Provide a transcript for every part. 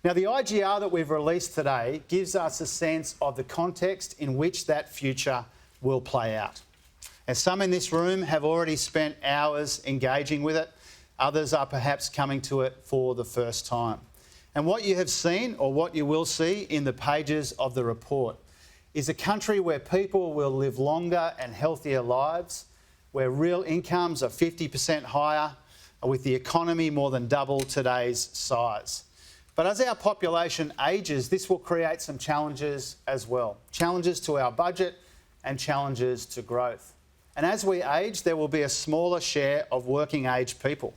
Now, the IGR that we've released today gives us a sense of the context in which that future will play out. As some in this room have already spent hours engaging with it, others are perhaps coming to it for the first time. And what you have seen, or what you will see in the pages of the report, is a country where people will live longer and healthier lives, where real incomes are 50% higher, with the economy more than double today's size. But as our population ages, this will create some challenges as well. Challenges to our budget and challenges to growth. And as we age, there will be a smaller share of working age people,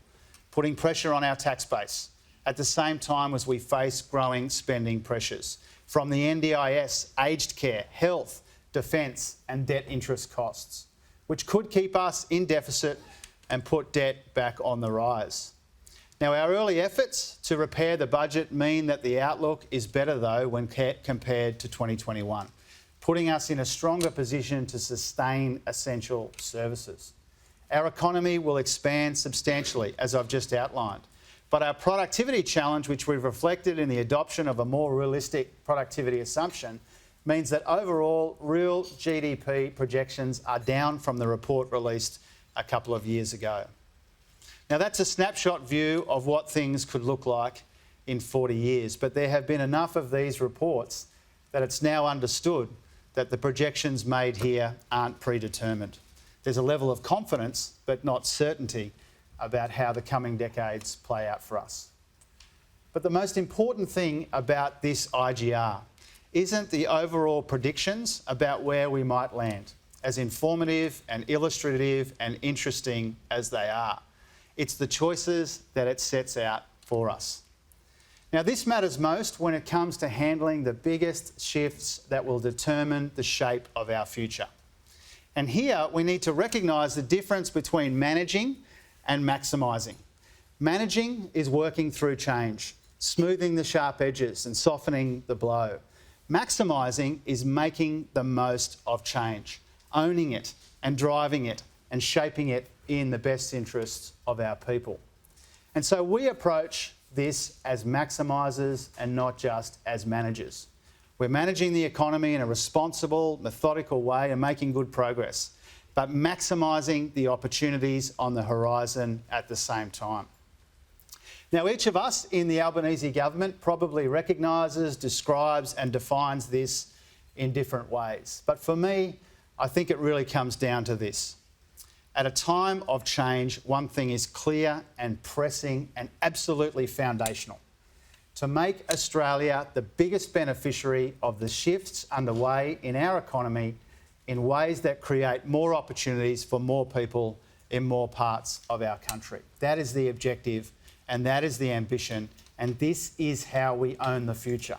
putting pressure on our tax base at the same time as we face growing spending pressures from the NDIS, aged care, health, defence and debt interest costs, which could keep us in deficit and put debt back on the rise. Now, our early efforts to repair the budget mean that the outlook is better, though, when compared to 2021, putting us in a stronger position to sustain essential services. Our economy will expand substantially, as I've just outlined, but our productivity challenge, which we've reflected in the adoption of a more realistic productivity assumption, means that overall real GDP projections are down from the report released a couple of years ago. Now, that's a snapshot view of what things could look like in 40 years, but there have been enough of these reports that it's now understood that the projections made here aren't predetermined. There's a level of confidence, but not certainty, about how the coming decades play out for us. But the most important thing about this IGR isn't the overall predictions about where we might land, as informative and illustrative and interesting as they are. It's the choices that it sets out for us. Now, this matters most when it comes to handling the biggest shifts that will determine the shape of our future. And here we need to recognise the difference between managing and maximising. Managing is working through change, smoothing the sharp edges and softening the blow. Maximising is making the most of change, owning it and driving it and shaping it in the best interests of our people. And so we approach this as maximisers and not just as managers. We're managing the economy in a responsible, methodical way and making good progress, but maximising the opportunities on the horizon at the same time. Now, each of us in the Albanese government probably recognises, describes and defines this in different ways. But for me, I think it really comes down to this. At a time of change, one thing is clear and pressing and absolutely foundational: to make Australia the biggest beneficiary of the shifts underway in our economy in ways that create more opportunities for more people in more parts of our country. That is the objective and that is the ambition, and this is how we own the future.